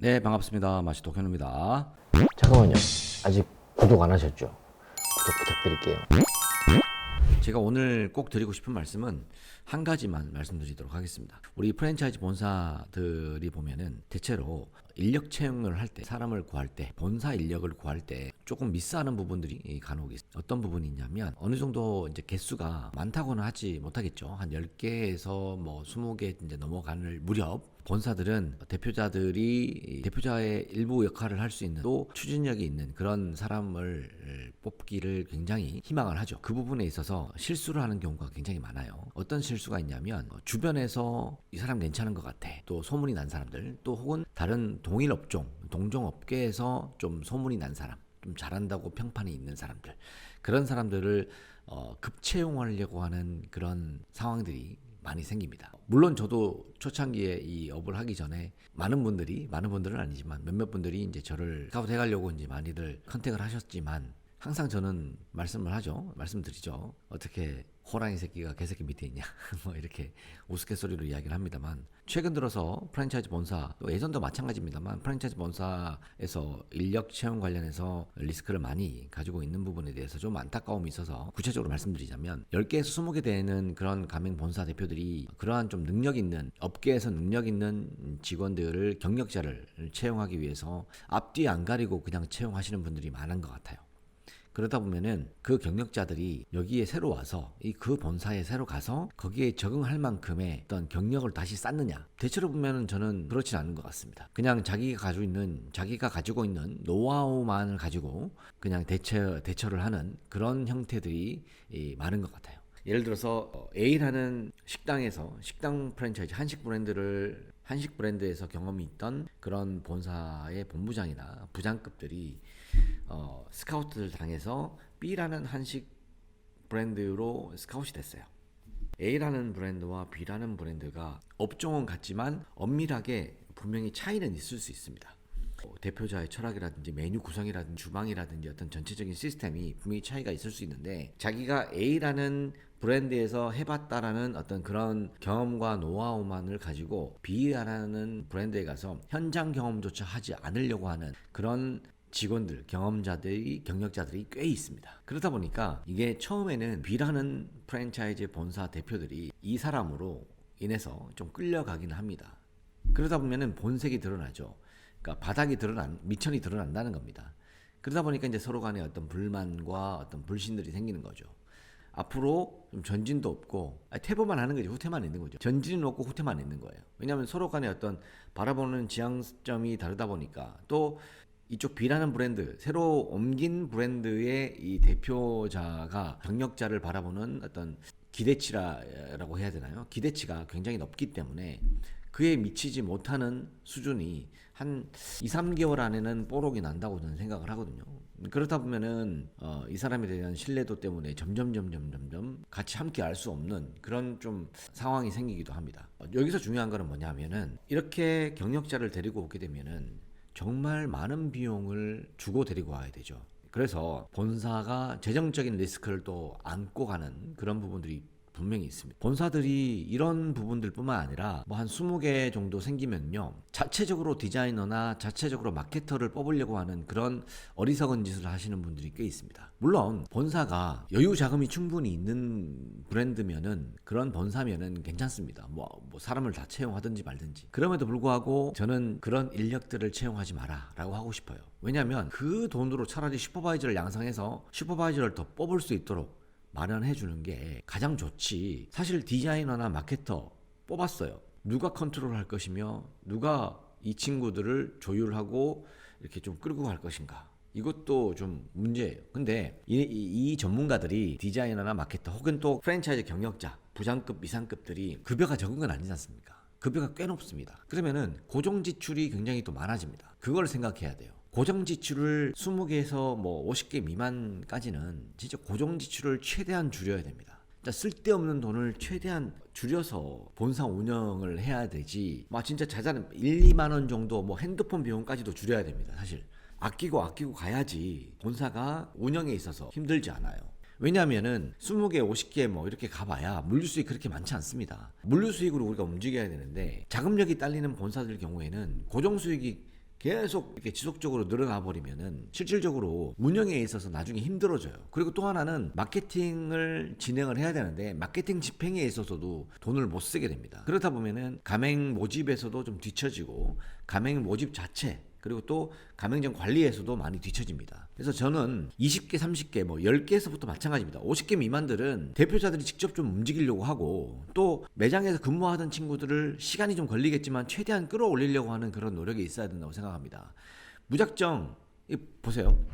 네, 반갑습니다. 마시 도현우입니다. 잠깐만요. 아직 구독 안 하셨죠? 구독 부탁드릴게요. 제가 오늘 꼭 드리고 싶은 말씀은 한 가지만 말씀드리도록 하겠습니다. 우리 프랜차이즈 본사들이 보면은 대체로 인력 채용을 할 때, 사람을 구할 때, 본사 인력을 구할 때 조금 미스하는 부분들이 간혹 있어요. 어떤 부분이 있냐면 어느 정도 이제 개수가 많다고는 하지 못하겠죠. 한 10개에서 뭐 20개 이제 넘어가는 무렵 본사들은 대표자의 일부 역할을 할 수 있는 또 추진력이 있는 그런 사람을 뽑기를 굉장히 희망을 하죠. 그 부분에 있어서 실수를 하는 경우가 굉장히 많아요. 어떤 실수가 있냐면 주변에서 이 사람 괜찮은 것 같아. 또 소문이 난 사람들, 또 혹은 다른 동일 업종, 동종 업계에서 좀 소문이 난 사람, 좀 잘한다고 평판이 있는 사람들, 그런 사람들을 급채용하려고 하는 그런 상황들이 많이 생깁니다. 물론 저도 초창기에 이 업을 하기 전에 많은 분들은 아니지만 몇몇 분들이 이제 저를 스카우트 해가려고 이제 많이들 컨택을 하셨지만 항상 저는 말씀드리죠. 어떻게 호랑이 새끼가 개새끼 밑에 있냐 뭐 이렇게 우스갯소리로 이야기를 합니다만, 최근 들어서 프랜차이즈 본사, 또 예전도 마찬가지입니다만 프랜차이즈 본사에서 인력 채용 관련해서 리스크를 많이 가지고 있는 부분에 대해서 좀 안타까움이 있어서 구체적으로 말씀드리자면 10개에서 20개 되는 그런 가맹 본사 대표들이 그러한 좀 능력 있는, 업계에서 능력 있는 직원들을, 경력자를 채용하기 위해서 앞뒤 안 가리고 그냥 채용하시는 분들이 많은 것 같아요. 그러다 보면은 그 경력자들이 여기에 새로 와서 그 본사에 새로 가서 거기에 적응할 만큼의 어떤 경력을 다시 쌓느냐, 대체로 보면은 저는 그렇진 않은 것 같습니다. 그냥 자기가 가지고 있는 노하우만을 가지고 그냥 대처를 하는 그런 형태들이 많은 것 같아요. 예를 들어서 A라는 식당에서, 식당 프랜차이즈 한식 브랜드에서 경험이 있던 그런 본사의 본부장이나 부장급들이 스카우트를 당해서 B라는 한식 브랜드로 스카웃이 됐어요. A라는 브랜드와 B라는 브랜드가 업종은 같지만 엄밀하게 분명히 차이는 있을 수 있습니다. 대표자의 철학이라든지 메뉴 구성이라든지 주방이라든지 어떤 전체적인 시스템이 분명히 차이가 있을 수 있는데, 자기가 A라는 브랜드에서 해봤다라는 어떤 그런 경험과 노하우만을 가지고 B라는 브랜드에 가서 현장 경험조차 하지 않으려고 하는 그런 직원들, 경력자들이 꽤 있습니다. 그러다 보니까 이게 처음에는 B라는 프랜차이즈 본사 대표들이 이 사람으로 인해서 좀 끌려가긴 합니다. 그러다 보면은 본색이 드러나죠. 그러니까 미천이 드러난다는 겁니다. 그러다 보니까 이제 서로 간에 어떤 불만과 어떤 불신들이 생기는 거죠. 앞으로 좀 전진도 없고, 퇴보만 하는 거지, 후퇴만 있는 거죠. 전진은 없고 후퇴만 있는 거예요. 왜냐하면 서로 간에 어떤 바라보는 지향점이 다르다 보니까, 또 이쪽 B라는 브랜드, 새로 옮긴 브랜드의 이 대표자가 경력자를 바라보는 어떤 기대치라고 해야 되나요? 기대치가 굉장히 높기 때문에 그에 미치지 못하는 수준이 한 2, 3개월 안에는 뽀록이 난다고 저는 생각을 하거든요. 그렇다 보면은 이 사람에 대한 신뢰도 때문에 점점 같이 함께 알 수 없는 그런 좀 상황이 생기기도 합니다. 여기서 중요한 거는 뭐냐면은, 이렇게 경력자를 데리고 오게 되면은 정말 많은 비용을 주고 데리고 와야 되죠. 그래서 본사가 재정적인 리스크를 또 안고 가는 그런 부분들이 분명히 있습니다. 본사들이 이런 부분들뿐만 아니라 뭐 한 20개 정도 생기면요, 자체적으로 디자이너나 자체적으로 마케터를 뽑으려고 하는 그런 어리석은 짓을 하시는 분들이 꽤 있습니다. 물론 본사가 여유 자금이 충분히 있는 브랜드면은, 그런 본사면은 괜찮습니다. 뭐 사람을 다 채용하든지 말든지. 그럼에도 불구하고 저는 그런 인력들을 채용하지 마라라고 하고 싶어요. 왜냐하면 그 돈으로 차라리 슈퍼바이저를 양성해서 슈퍼바이저를 더 뽑을 수 있도록 마련해 주는 게 가장 좋지. 사실 디자이너나 마케터 뽑았어요. 누가 컨트롤할 것이며 누가 이 친구들을 조율하고 이렇게 좀 끌고 갈 것인가, 이것도 좀 문제예요. 근데 이 전문가들이, 디자이너나 마케터 혹은 또 프랜차이즈 경력자, 부장급, 이상급들이 급여가 적은 건 아니지 않습니까? 급여가 꽤 높습니다. 그러면은 고정 지출이 굉장히 또 많아집니다. 그걸 생각해야 돼요. 고정 지출을 20개에서 뭐 50개 미만까지는 진짜 고정 지출을 최대한 줄여야 됩니다. 쓸데없는 돈을 최대한 줄여서 본사 운영을 해야 되지, 막 진짜 자잘한 1, 2만 원 정도 뭐 핸드폰 비용까지도 줄여야 됩니다. 사실 아끼고 가야지 본사가 운영에 있어서 힘들지 않아요. 왜냐하면은 20개, 50개 뭐 이렇게 가봐야 물류수익 그렇게 많지 않습니다. 물류수익으로 우리가 움직여야 되는데, 자금력이 딸리는 본사들 경우에는 고정수익이 계속 이렇게 지속적으로 늘어나 버리면은 실질적으로 운영에 있어서 나중에 힘들어져요. 그리고 또 하나는 마케팅을 진행을 해야 되는데 마케팅 집행에 있어서도 돈을 못 쓰게 됩니다. 그렇다 보면은 가맹 모집에서도 좀 뒤처지고 가맹 모집 자체 그리고 또 가맹점 관리에서도 많이 뒤처집니다. 그래서 저는 20개, 30개, 뭐 10개에서부터 마찬가지입니다. 50개 미만들은 대표자들이 직접 좀 움직이려고 하고 또 매장에서 근무하던 친구들을 시간이 좀 걸리겠지만 최대한 끌어올리려고 하는 그런 노력이 있어야 된다고 생각합니다. 무작정 보세요.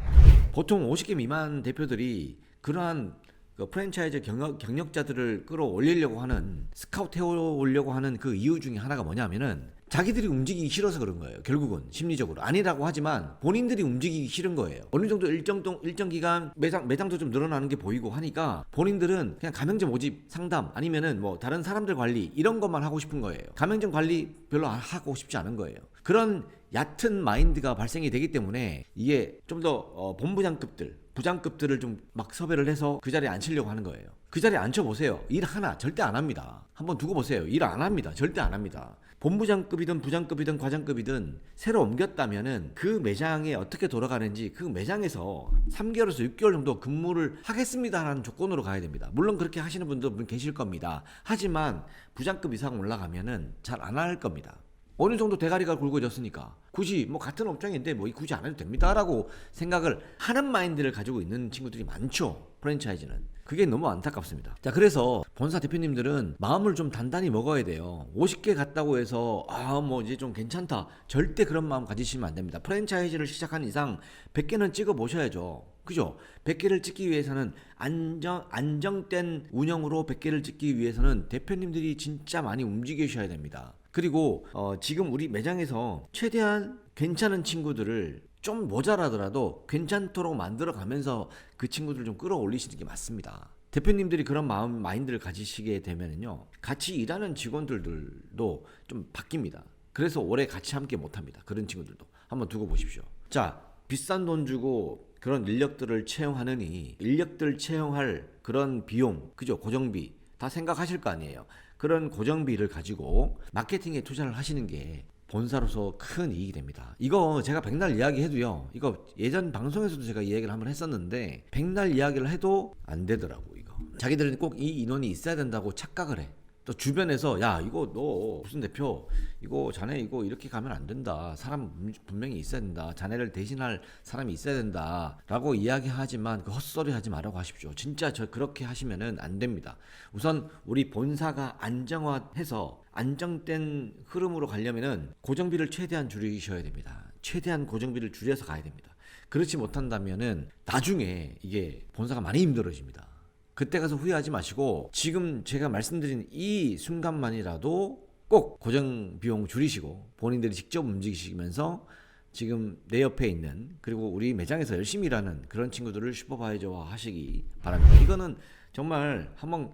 보통 50개 미만 대표들이 그러한 그 프랜차이즈 경력자들을 끌어올리려고 하는 스카우트 해오려고 하는 그 이유 중에 하나가 뭐냐면은 자기들이 움직이기 싫어서 그런 거예요. 결국은 심리적으로 아니라고 하지만 본인들이 움직이기 싫은 거예요. 어느 정도 일정 기간 매장도 좀 늘어나는 게 보이고 하니까 본인들은 그냥 가맹점 모집 상담 아니면은 뭐 다른 사람들 관리 이런 것만 하고 싶은 거예요. 가맹점 관리 별로 하고 싶지 않은 거예요. 그런 얕은 마인드가 발생이 되기 때문에 이게 좀 더 본부장급들 부장급들을 좀 막 섭외를 해서 그 자리에 앉히려고 하는 거예요. 그 자리에 앉혀보세요. 일 하나 절대 안 합니다. 한번 두고 보세요. 일 안 합니다. 절대 안 합니다. 본부장급이든 부장급이든 과장급이든 새로 옮겼다면은 그 매장에 어떻게 돌아가는지 그 매장에서 3개월에서 6개월 정도 근무를 하겠습니다라는 조건으로 가야 됩니다. 물론 그렇게 하시는 분도 계실 겁니다. 하지만 부장급 이상 올라가면은 잘 안 할 겁니다. 어느 정도 대가리가 굵어졌으니까 굳이 뭐 같은 업종인데 뭐 굳이 안 해도 됩니다라고 생각을 하는 마인드를 가지고 있는 친구들이 많죠. 프랜차이즈는. 그게 너무 안타깝습니다. 자, 그래서 본사 대표님들은 마음을 좀 단단히 먹어야 돼요. 50개 갔다고 해서 뭐 이제 좀 괜찮다. 절대 그런 마음 가지시면 안 됩니다. 프랜차이즈를 시작한 이상 100개는 찍어 보셔야죠. 그죠? 100개를 찍기 위해서는 안정된 운영으로 100개를 찍기 위해서는 대표님들이 진짜 많이 움직이셔야 됩니다. 그리고 지금 우리 매장에서 최대한 괜찮은 친구들을 좀 모자라더라도 괜찮도록 만들어 가면서 그 친구들을 좀 끌어올리시는 게 맞습니다. 대표님들이 그런 마인드를 가지시게 되면요, 같이 일하는 직원들도 좀 바뀝니다. 그래서 오래 같이 함께 못합니다. 그런 친구들도 한번 두고 보십시오. 자, 비싼 돈 주고 그런 인력들을 채용하느니 인력들 채용할 그런 비용, 그죠? 고정비 다 생각하실 거 아니에요. 그런 고정비를 가지고 마케팅에 투자를 하시는 게 본사로서 큰 이익이 됩니다. 이거 제가 백날 이야기해도요, 이거 예전 방송에서도 제가 이야기를 한번 했었는데 백날 이야기를 해도 안 되더라고. 이거 자기들은 꼭 이 인원이 있어야 된다고 착각을 해. 또 주변에서 야, 이거 너 무슨 대표, 이거 자네 이거 이렇게 가면 안 된다, 사람 분명히 있어야 된다, 자네를 대신할 사람이 있어야 된다 라고 이야기하지만 그 헛소리 하지 말라고 하십시오. 진짜 그렇게 하시면은 안 됩니다. 우선 우리 본사가 안정화해서 안정된 흐름으로 가려면은 고정비를 최대한 줄이셔야 됩니다. 최대한 고정비를 줄여서 가야 됩니다. 그렇지 못한다면은 나중에 이게 본사가 많이 힘들어집니다. 그때 가서 후회하지 마시고 지금 제가 말씀드린 이 순간만이라도 꼭 고정 비용 줄이시고 본인들이 직접 움직이시면서 지금 내 옆에 있는 그리고 우리 매장에서 열심히 일하는 그런 친구들을 슈퍼바이저화 하시기 바랍니다. 이거는 정말 한번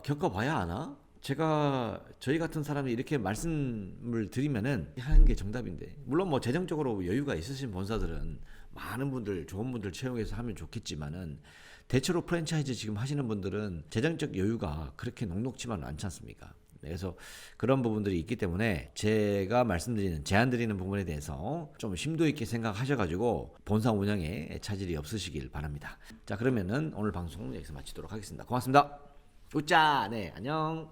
겪어봐야 하나? 저희 같은 사람이 이렇게 말씀을 드리면은 하는 게 정답인데, 물론 뭐 재정적으로 여유가 있으신 본사들은 많은 분들, 좋은 분들 채용해서 하면 좋겠지만은 대체로 프랜차이즈 지금 하시는 분들은 재정적 여유가 그렇게 녹록지만 않지 않습니까? 그래서 그런 부분들이 있기 때문에 제가 제안 드리는 부분에 대해서 좀 심도 있게 생각하셔가지고 본사 운영에 차질이 없으시길 바랍니다. 자, 그러면은 오늘 방송 여기서 마치도록 하겠습니다. 고맙습니다. 웃자. 네, 안녕.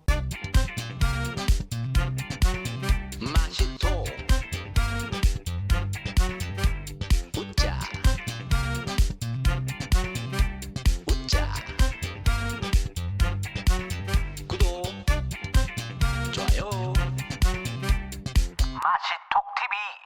맛있어. 웃자. 웃자. 구독, 좋아요.